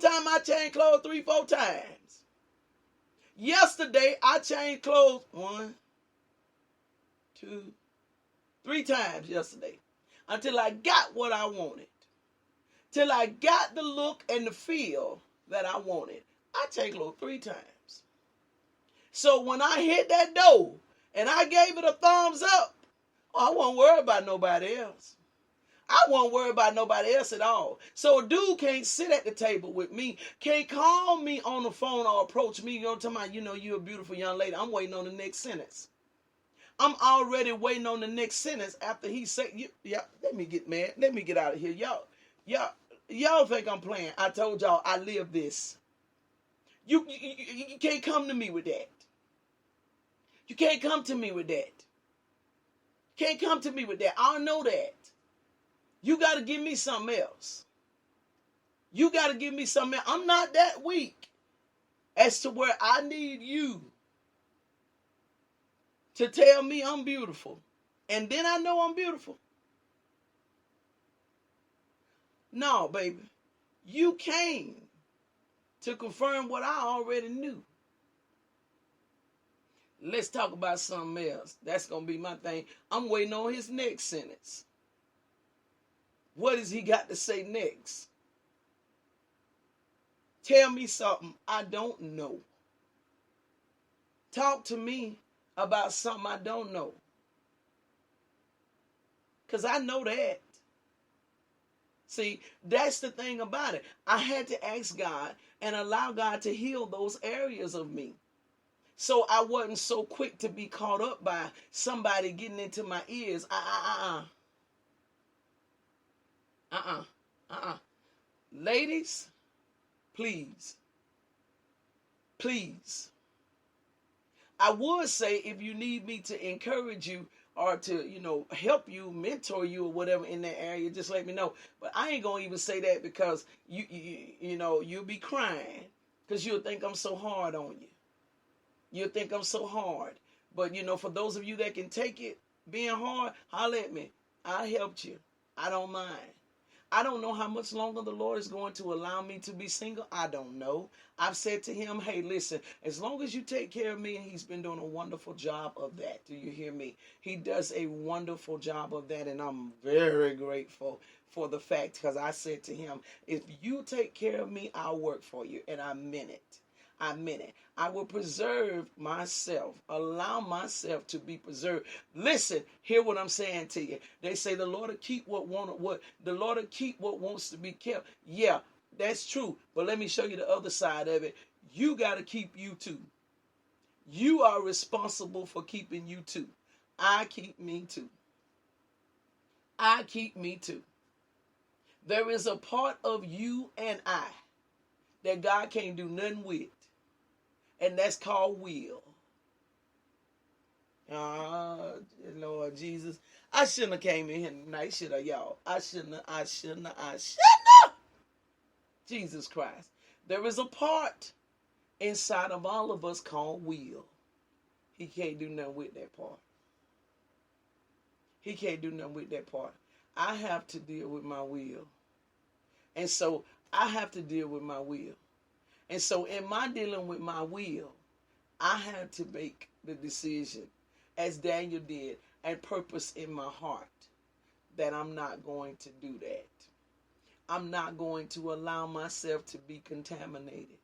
Sometimes I change clothes 3-4 times. Yesterday, I changed clothes 1, 2, 3 times yesterday. Until I got what I wanted. Till I got the look and the feel that I wanted. I changed clothes 3 times. So when I hit that door and I gave it a thumbs up, I wasn't worried about nobody else. I wasn't worried about nobody else at all. So a dude can't sit at the table with me, can't call me on the phone or approach me, talking about, you're a beautiful young lady. I'm waiting on the next sentence. I'm already waiting on the next sentence after he said, yeah, let me get mad. Let me get out of here. Y'all think I'm playing. I told y'all I live this. You can't come to me with that. You can't come to me with that. Can't come to me with that. I know that. You got to give me something else. You got to give me something else. I'm not that weak as to where I need you to tell me I'm beautiful. And then I know I'm beautiful. No, baby. You came to confirm what I already knew. Let's talk about something else. That's going to be my thing. I'm waiting on his next sentence. What has he got to say next? Tell me something I don't know. Talk to me about something I don't know. Because I know that. See, that's the thing about it. I had to ask God and allow God to heal those areas of me. So I wasn't so quick to be caught up by somebody getting into my ears. Ladies, please. Please. I would say if you need me to encourage you or to, help you, mentor you or whatever in that area, just let me know. But I ain't going to even say that because you'll be crying because you'll think I'm so hard on you. You'll think I'm so hard. But, for those of you that can take it being hard, holler at me. I helped you. I don't mind. I don't know how much longer the Lord is going to allow me to be single. I don't know. I've said to him, hey, listen, as long as you take care of me, and he's been doing a wonderful job of that. Do you hear me? He does a wonderful job of that, and I'm very grateful for the fact, because I said to him, if you take care of me, I'll work for you, and I meant it. I meant it. I will preserve myself, allow myself to be preserved. Listen, hear what I'm saying to you. They say the Lord will keep what wants to be kept. Yeah, that's true. But let me show you the other side of it. You got to keep you too. You are responsible for keeping you too. I keep me too. I keep me too. There is a part of you and I that God can't do nothing with. And that's called will. Lord Jesus. I shouldn't have came in here tonight, should I, y'all? I shouldn't have. Jesus Christ. There is a part inside of all of us called will. He can't do nothing with that part. He can't do nothing with that part. I have to deal with my will. And so I have to deal with my will. And so in my dealing with my will, I had to make the decision, as Daniel did, and purpose in my heart that I'm not going to do that. I'm not going to allow myself to be contaminated.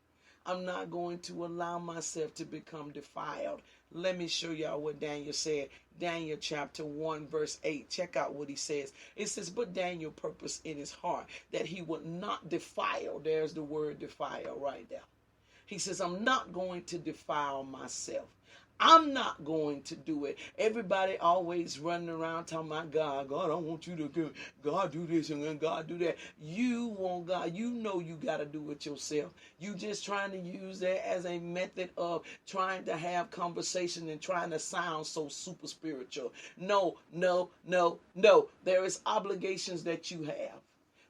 I'm not going to allow myself to become defiled. Let me show y'all what Daniel said. Daniel chapter 1 verse 8. Check out what he says. It says, but Daniel purposed in his heart that he would not defile. There's the word defile right there. He says, I'm not going to defile myself. I'm not going to do it. Everybody always running around talking about God, I want you to do, God do this and then God do that. You want God. You know you got to do it yourself. You just trying to use that as a method of trying to have conversation and trying to sound so super spiritual. No. There is obligations that you have.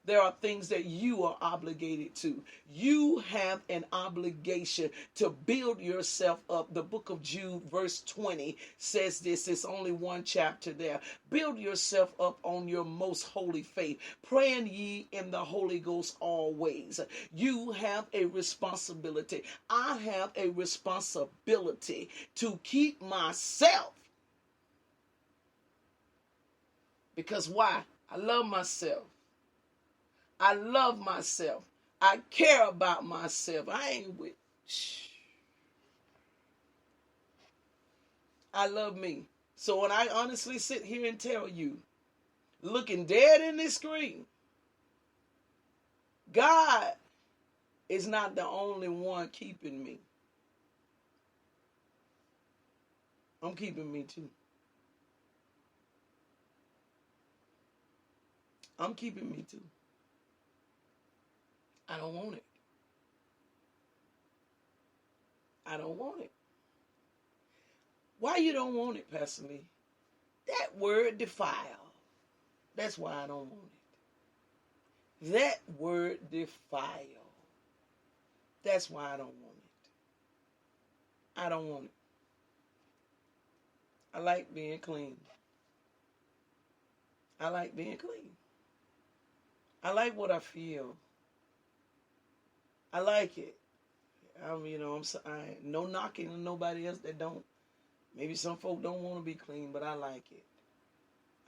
There are things that you are obligated to. You have an obligation to build yourself up. The book of Jude, verse 20, says this. It's only one chapter there. Build yourself up on your most holy faith, praying ye in the Holy Ghost always. You have a responsibility. I have a responsibility to keep myself. Because why? I love myself. I love myself. I care about myself. I ain't with. I love me. So when I honestly sit here and tell you, looking dead in this screen, God is not the only one keeping me. I'm keeping me too. I'm keeping me too. I don't want it. I don't want it. Why you don't want it, Pastor Lee? That word defile. That's why I don't want it. That word defile. That's why I don't want it. I don't want it. I like being clean. I like being clean. I like what I feel. I like it. I'm no knocking on nobody else that don't. Maybe some folk don't want to be clean, but I like it.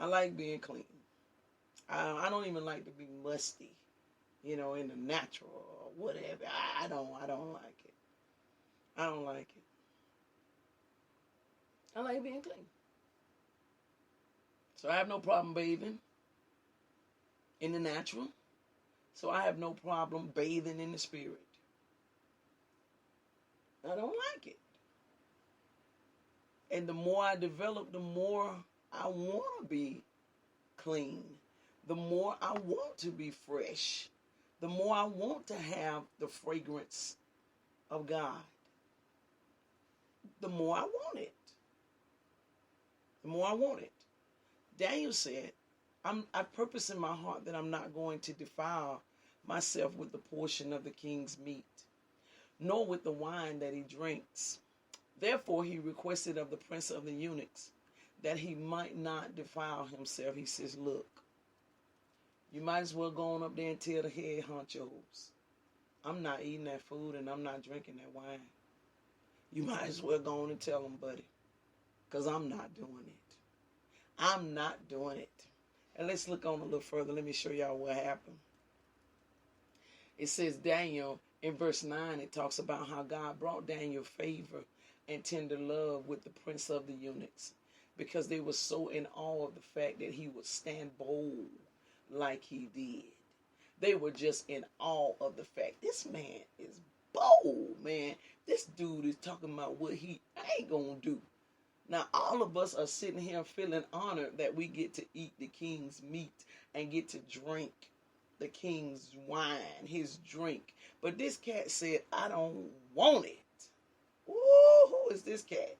I like being clean. I don't even like to be musty, in the natural or whatever. I don't like it. I don't like it. I like being clean. So I have no problem bathing in the natural. So I have no problem bathing in the spirit. I don't like it. And the more I develop, the more I want to be clean. The more I want to be fresh. The more I want to have the fragrance of God. The more I want it. The more I want it. Daniel said, I purpose in my heart that I'm not going to defile myself with the portion of the king's meat, nor with the wine that he drinks. Therefore he requested of the prince of the eunuchs that he might not defile himself. He says, look, you might as well go on up there and tell the head honchos, I'm not eating that food and I'm not drinking that wine. You might as well go on and tell them, buddy, because I'm not doing it. I'm not doing it. And let's look on a little further. Let me show y'all what happened. It says Daniel, in verse 9, it talks about how God brought Daniel favor and tender love with the prince of the eunuchs, because they were so in awe of the fact that he would stand bold like he did. They were just in awe of the fact, this man is bold, man. This dude is talking about what he ain't gonna do. Now, all of us are sitting here feeling honored that we get to eat the king's meat and get to drink the king's wine, his drink. But this cat said, I don't want it. Ooh, who is this cat?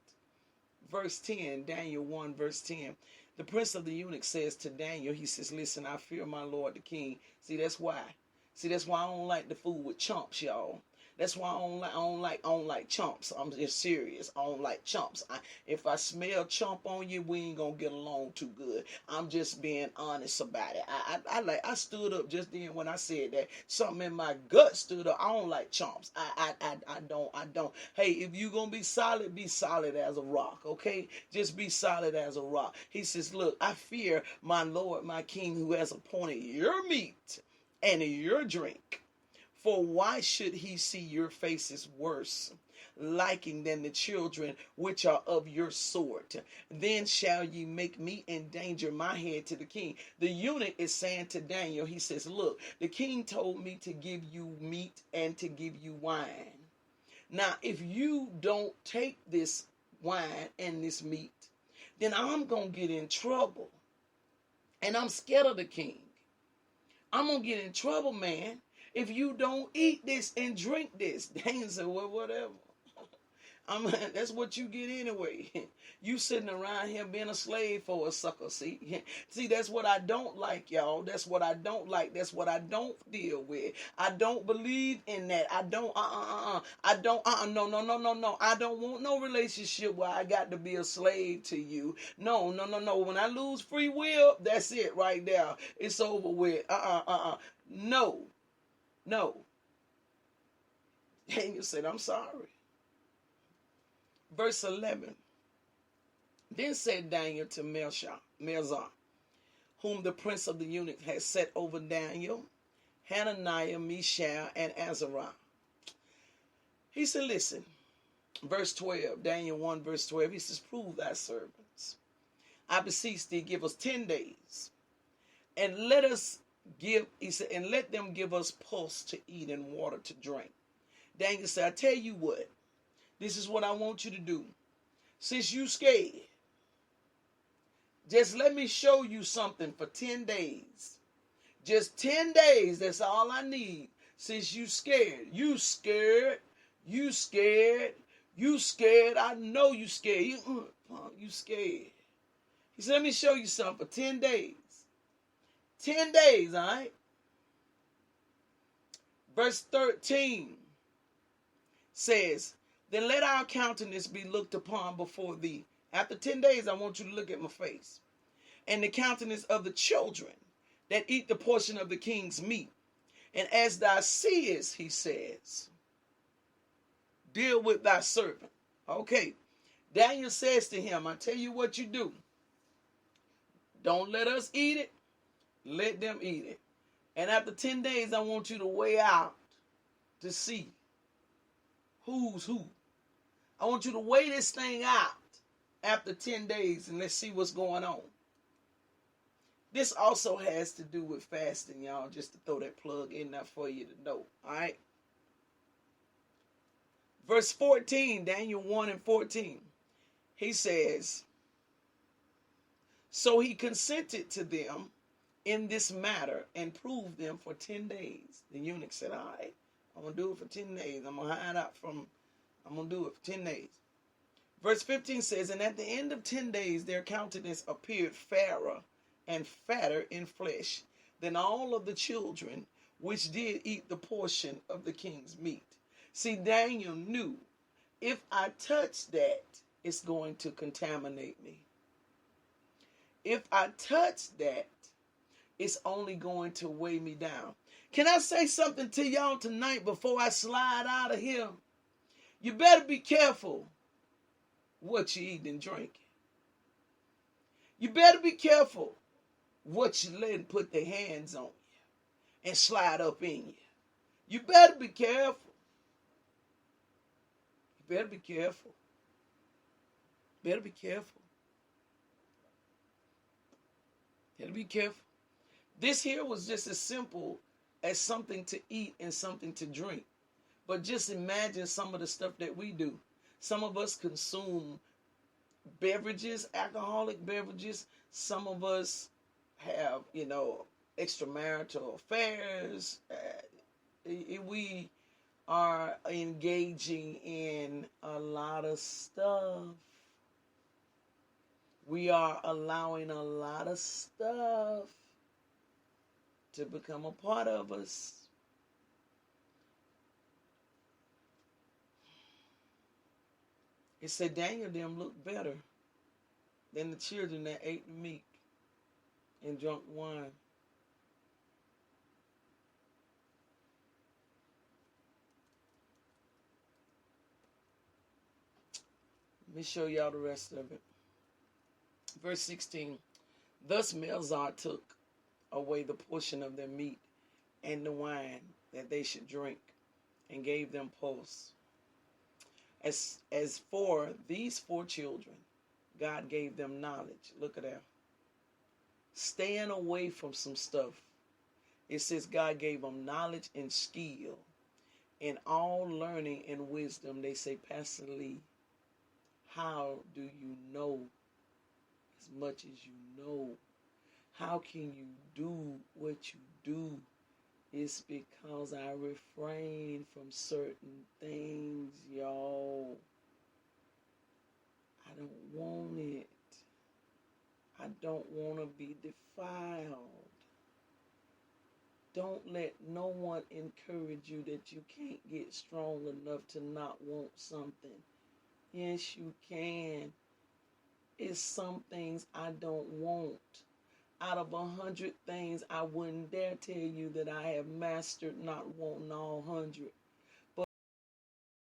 Verse 10, Daniel 1, verse 10. The prince of the eunuchs says to Daniel, he says, listen, I fear my lord the king. See, that's why. That's why I don't like the food with chumps, y'all. That's why I don't like chumps. I'm just serious. I don't like chumps. If I smell chump on you, we ain't gonna get along too good. I'm just being honest about it. I stood up just then when I said that. Something in my gut stood up. I don't like chumps. I don't. Hey, if you gonna be solid as a rock, okay? Just be solid as a rock. He says, look, I fear my Lord, my King, who has appointed your meat and your drink. For why should he see your faces worse, liking than the children which are of your sort? Then shall ye make me endanger my head to the king. The eunuch is saying to Daniel, he says, look, the king told me to give you meat and to give you wine. Now, if you don't take this wine and this meat, then I'm going to get in trouble. And I'm scared of the king. I'm going to get in trouble, man. If you don't eat this and drink this. Daniel said, well, whatever. That's what you get anyway. You sitting around here being a slave for a sucker. See, that's what I don't like, y'all. That's what I don't like. That's what I don't deal with. I don't believe in that. I don't. I don't. No, no, no, no, no. I don't want no relationship where I got to be a slave to you. No, no, no, no. When I lose free will, that's it right there. It's over with. No, no. Daniel said, I'm sorry. Verse 11. Then said Daniel to Melzar, whom the prince of the eunuchs had set over Daniel, Hananiah, Mishael, and Azariah. He said, listen, verse 12, Daniel 1, verse 12, he says, prove thy servants. I beseech thee, give us 10 days, and let them give us pulse to eat and water to drink. Daniel said, I tell you what, this is what I want you to do. Since you scared, just let me show you something for 10 days. Just 10 days, that's all I need. Since you scared, you scared, I know you scared. You scared. He said, let me show you something for 10 days. 10 days, all right? Verse 13 says, then let our countenance be looked upon before thee. After 10 days, I want you to look at my face. And the countenance of the children that eat the portion of the king's meat. And as thou seest, he says, deal with thy servant. Okay. Daniel says to him, I tell you what you do. Don't let us eat it. Let them eat it. And after 10 days, I want you to weigh out to see who's who. I want you to weigh this thing out after 10 days and let's see what's going on. This also has to do with fasting, y'all, just to throw that plug in there for you to know, all right? Verse 14, Daniel 1 and 14, he says, so he consented to them in this matter and proved them for 10 days. The eunuch said, all right, I'm going to do it for 10 days. I'm going to do it for 10 days. Verse 15 says, and at the end of 10 days, their countenance appeared fairer and fatter in flesh than all of the children which did eat the portion of the king's meat. See, Daniel knew if I touch that, it's going to contaminate me. If I touch that, it's only going to weigh me down. Can I say something to y'all tonight before I slide out of here? You better be careful what you eat and drink. You better be careful what you let put their hands on you and slide up in you. You better be careful. You better be careful. Better be careful. Better be careful. This here was just as simple as something to eat and something to drink. But just imagine some of the stuff that we do. Some of us consume beverages, alcoholic beverages. Some of us have, extramarital affairs. We are engaging in a lot of stuff. We are allowing a lot of stuff to become a part of us. It said Daniel them looked better than the children that ate the meat and drunk wine. Let me show y'all the rest of it. Verse 16. Thus Melzar took away the portion of their meat and the wine that they should drink, and gave them pulse. As for these 4 children, God gave them knowledge. Look at that. Staying away from some stuff. It says God gave them knowledge and skill. In all learning and wisdom, they say, Pastor Lee, how do you know as much as you know? How can you do what you do? It's because I refrain from certain things, y'all. I don't want it. I don't want to be defiled. Don't let no one encourage you that you can't get strong enough to not want something. Yes, you can. It's some things I don't want. Out of 100 things, I wouldn't dare tell you that I have mastered not wanting all 100.